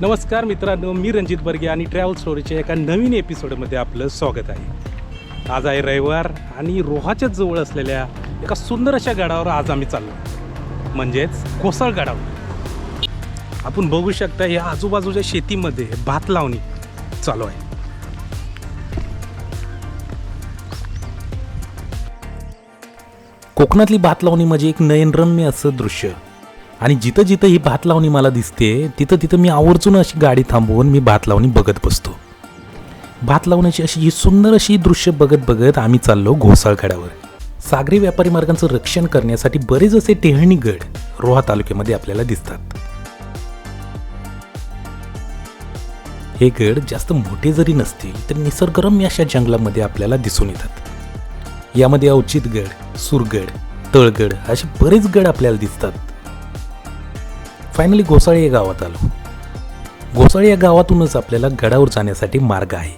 नमस्कार मित्रांनो, मी रणजित बर्गे आणि ट्रॅव्हल स्टोरीच्या एका नवीन एपिसोडमध्ये आपलं स्वागत आहे. आज आहे रविवार आणि रोहाच्याच जवळ असलेल्या एका सुंदर अशा गडावर आज आम्ही चाललो, म्हणजेच कोसळ गडावर. आपण बघू शकता या आजूबाजूच्या शेतीमध्ये भात लावणी चालू आहे. कोकणातली भात लावणी म्हणजे एक नयनरम्य असं दृश्य आणि जिथं जिथं ही भात लावणी मला दिसते तिथं तिथं मी आवर्जून अशी गाडी थांबवून मी भात लावणी बघत बसतो. भात लावण्याची अशी ही सुंदर अशी दृश्य बघत बघत आम्ही चाललो घोसाळ गडावर. सागरी व्यापारी मार्गांचं रक्षण करण्यासाठी बरेच असे टेहळणी गड रोहा तालुक्यामध्ये आपल्याला दिसतात. हे गड जास्त मोठे जरी नसतील तर निसर्गरम्य अशा जंगलामध्ये आपल्याला दिसून येतात. यामध्ये अवचितगड, सुरगड, तळगड असे बरेच गड आपल्याला दिसतात. फायनली घोसाळी या गावात आलो. घोसाळी या गावातूनच आपल्याला गडावर जाण्यासाठी मार्ग आहे.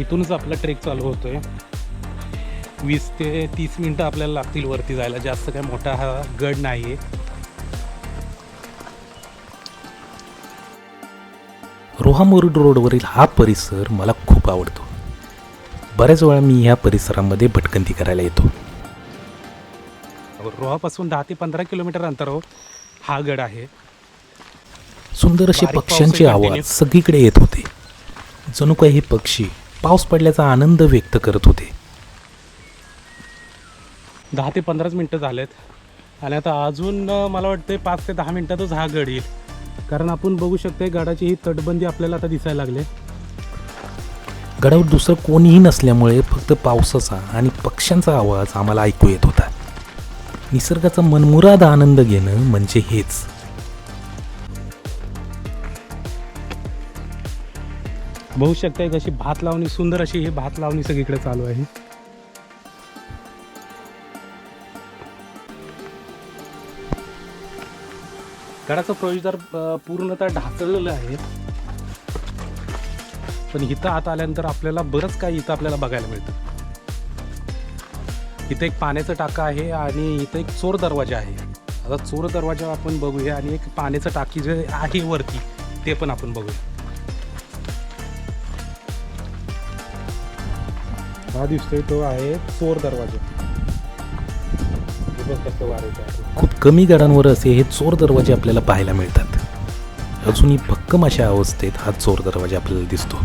इथूनच आपला ट्रेक चालू होतोय. 20 ते 30 मिनिटं आपल्याला लागतील वरती जायला. जास्त काय मोठा हा गड नाहीये. रोहा मुरुड रोडवरील हा परिसर मला खूप आवडतो. बऱ्याच वेळा मी ह्या परिसरामध्ये भटकंती करायला येतो. रोहापासून 10 ते 15 किलोमीटर अंतरावर हा गड आहे. सुंदर असे पक्ष्यांचे आवाज सगळीकडे येत होते. जणू काही हे पक्षी पाऊस पडल्याचा आनंद व्यक्त करत होते. 10 ते 15 मिनिटं झालेत आणि आता अजून मला वाटतं 5 ते 10 मिनिटातच हा गड येईल. कारण आपण बघू शकतो गडाची ही तटबंदी आपल्याला आता दिसायला लागले. गडावर दुसरं कोणीही नसल्यामुळे फक्त पावसाचा आणि पक्ष्यांचा आवाज आम्हाला ऐकू येत होता. निसर्गाचा मनमुराद आनंद घेणं म्हणजे हेच. बघू शकताय कशी भात लावणी, सुंदर अशी ही भात लावणी सगळीकडे चालू आहे. गडाचं प्रवेशद्वार पूर्णतः ढासळलेलं आहे, पण इथं आत आल्यानंतर आपल्याला बरंच काही इथं आपल्याला बघायला मिळतं. इथं एक पाण्याचं टाका आहे आणि इथं एक चोर दरवाजा आहे. आता चोर दरवाजा आपण बघूया आणि एक पाण्याचं टाकी जे आहे वरती ते पण आपण बघूया. हा दिसतोय तो आहे चोर दरवाजा. कसं वारायचं आहे. खूप कमी गडांवर असे हे चोर दरवाजे आपल्याला पाहायला मिळतात. अजूनही भक्कम अशा अवस्थेत हा चोर दरवाजा आपल्याला दिसतो.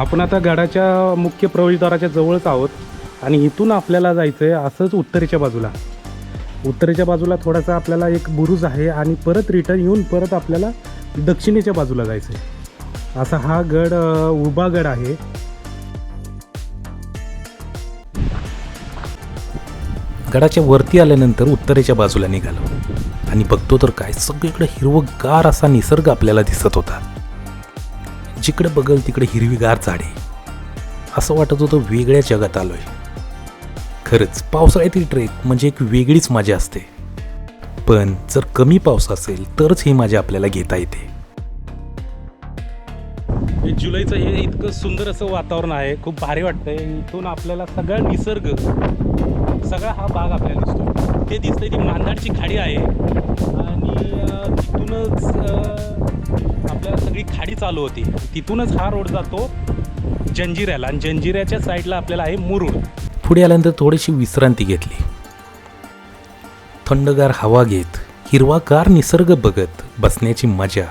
आपण आता गडाच्या मुख्य प्रवेशद्वाराच्या जवळच आहोत आणि इथून आपल्याला जायचं आहे असंच उत्तरेच्या बाजूला. उत्तरेच्या बाजूला थोडासा आपल्याला एक बुरुज आहे आणि परत रिटर्न येऊन परत आपल्याला दक्षिणेच्या बाजूला जायचं आहे. असा हा गड उभा गड आहे. गडाच्या वरती आल्यानंतर उत्तरेच्या बाजूला निघालो आणि बघतो तर काय सगळीकडे हिरवगार असा निसर्ग आपल्याला दिसत होता. जिकडे बघल तिकडे हिरवीगार झाडे. असं वाटत होतं वेगळ्या जगात आलोय. खरंच पावसाळ्यातील ट्रेक म्हणजे एक वेगळीच मजा असते, पण जर कमी पाऊस असेल तरच ही मजा आपल्याला घेता येते. जुलैचं हे इतकं सुंदर असं वातावरण आहे, खूप भारी वाटतंय. इथून आपल्याला सगळा निसर्ग, सगळा हा बाग आपल्याला दिसतो. ते दिसतंय ती मांदाडची खाडी आहे आणि तिथूनच आपल्याला सगळी खाडी चालू होती. तिथूनच हा रोड जातो जंजिऱ्याला आणि जंजिऱ्याच्या साईडला आपल्याला आहे मुरुड. पुढे आल्यानंतर थोडीशी विश्रांती घेतली. थंडगार हवा घेत हिरवागार निसर्ग बघत बसण्याची मजा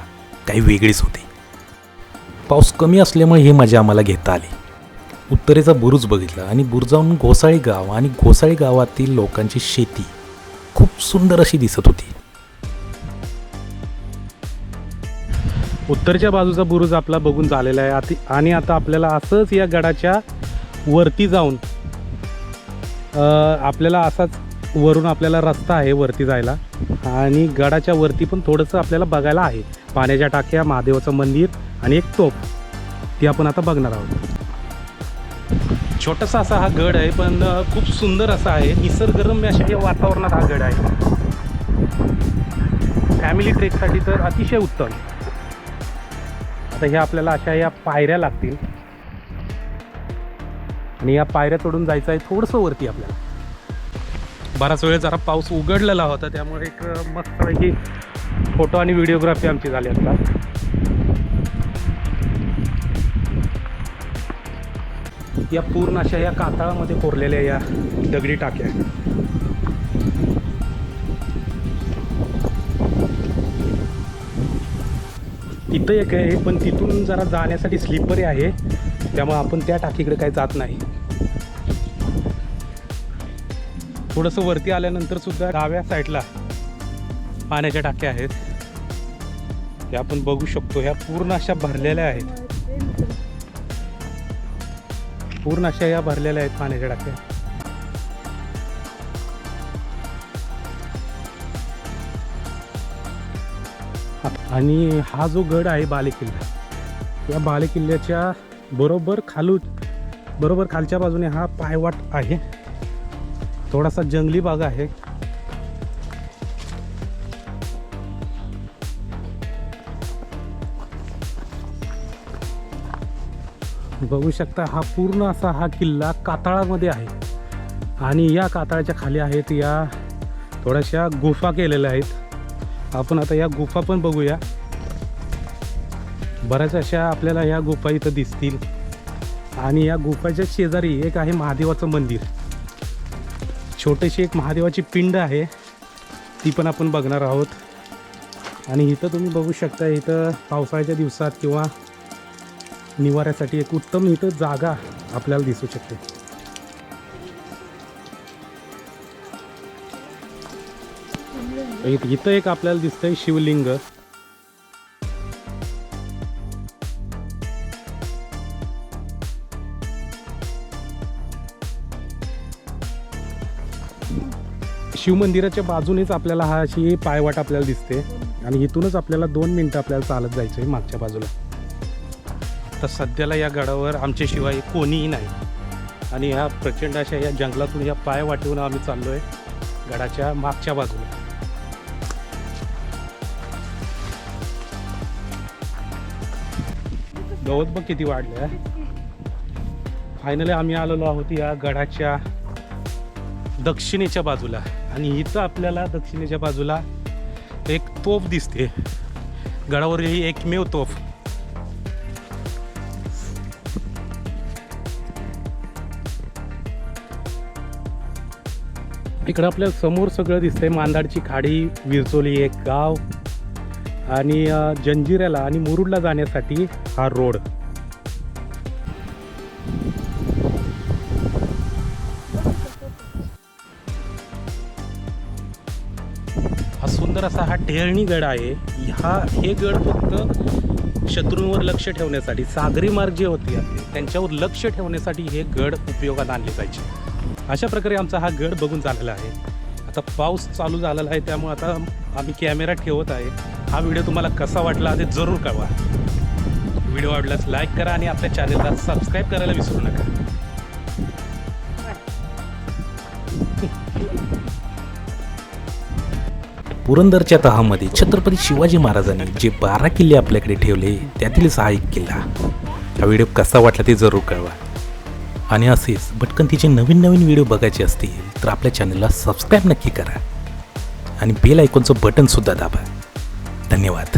काही वेगळीच होती. पाऊस कमी असल्यामुळे ही मजा आम्हाला घेता आली. उत्तरेचा बुरुज बघितला आणि बुरुजाहून घोसाळी गाव आणि घोसाळी गावातील लोकांची शेती खूप सुंदर अशी दिसत होती. उत्तरच्या बाजूचा बुरुज आपला बघून झालेला आहे आणि आता आपल्याला असंच या गडाच्या वरती जाऊन आपल्याला असाच वरून आपल्याला रस्ता आहे वरती जायला आणि गडाच्या वरती पण थोडंसं आपल्याला बघायला आहे. पाण्याच्या टाक्या, महादेवाचं मंदिर आणि एक तोफ, ती आपण आता बघणार आहोत. छोटासा असा हा गड आहे पण खूप सुंदर असा आहे. निसर्गरम्य अशा या वातावरणात हा गड आहे. फॅमिली ट्रेकसाठी तर अतिशय उत्तम. आता हे आपल्याला अशा या पायऱ्या लागतील आणि या पायऱ्या चढून जायचं आहे थोडंसं वरती आपल्याला. बराच वेळ जरा पाऊस उघडलेला होता त्यामुळे एक मस्तपैकी फोटो आणि व्हिडिओग्राफी आमची झाली आता. या पूर्ण अशा या कातळामध्ये कोरलेल्या या दगडी टाक्या. तिथं एक आहे पण तिथून जरा जाण्यासाठी स्लिपरी आहे त्यामुळे आपण त्या टाकीकडे काही जात नाही. थोडंसं वरती आल्यानंतर सुद्धा डाव्या साईडला पाण्याच्या टाक्या आहेत, त्या आपण बघू शकतो. ह्या पूर्ण अशा भरलेल्या आहेत, पूर्ण अशा या भरलेल्या आहेत पाण्याच्या टाक्या. आणि हा जो गड आहे बालेकिल्ला, या बालेकिल्ल्याच्या बरोबर खालच्या बाजूने हा पायवाट आहे. थोडासा जंगली भाग आहे. बघू शकता हा पूर्ण असा हा किल्ला कातळामध्ये आहे आणि या कातळाच्या खाली आहेत या थोड्याशा गुफा केलेल्या आहेत. आपण आता या गुफा पण बघूया. बऱ्याच अशा आपल्याला या गुफा इथं दिसतील आणि या गुफाच्या शेजारी एक आहे महादेवाचं मंदिर. छोटीशी एक महादेवाची पिंड आहे, ती पण आपण बघणार आहोत. आणि इथं तुम्ही बघू शकता, इथं पावसाळ्याच्या दिवसात किंवा निवाऱ्यासाठी एक उत्तम इथं जागा आपल्याला दिसू शकते. इथं एक आपल्याला दिसतंय शिवलिंग. शिवमंदिराच्या बाजूनेच आपल्याला हा अशी पायवाट आपल्याला दिसते आणि इथूनच आपल्याला 2 मिनिटं आपल्याला चालत जायचं आहे मागच्या बाजूला. तर सध्याला या गडावर आमच्याशिवाय कोणीही नाही आणि ह्या प्रचंड अशा या जंगलातून या पायवाटेहून आम्ही चाललो आहे गडाच्या मागच्या बाजूला. गवत बघ किती वाढलं आहे. फायनली आम्ही आलेलो आहोत या गडाच्या दक्षिणेच्या बाजूला आणि इथं आपल्याला दक्षिणेच्या बाजूला एक तोफ दिसते. गडावर ही एकमेव तोफ. इकडं आपल्याला समोर सगळं दिसतंय. मांदाडची खाडी, विरचोली एक गाव आणि जंजिऱ्याला आणि मुरुडला जाण्यासाठी हा रोड. हा सुंदर असा हा टेहळणी गड आहे. हे गड फक्त शत्रूंवर लक्ष ठेवण्यासाठी, सागरी मार्ग जे होते त्यांच्यावर लक्ष ठेवण्यासाठी हे गड उपयोगात आणले जायचे. अशा प्रकारे आमचा हा गड बघून झालेला आहे. आता पाऊस चालू झालेला आहे त्यामुळे आता आम्ही कॅमेरा ठेवत आहे. हा व्हिडिओ तुम्हाला कसा वाटला ते जरूर कळवा. व्हिडिओ आवडल्यास लाईक करा आणि आपल्या चॅनलला सबस्क्राईब करायला विसरू नका. पुरंदरच्या तहामध्ये छत्रपती शिवाजी महाराजांनी जे 12 किल्ले आपल्याकडे ठेवले त्यातील हा एक किल्ला. हा व्हिडिओ कसा वाटला ते जरूर कळवा. आणि असेच भटकंतीचे नवीन व्हिडिओ बघायचे असतील तर आपल्या चॅनलला सबस्क्राईब नक्की करा आणि बेल आयकॉनचं बटनसुद्धा दाबा. धन्यवाद.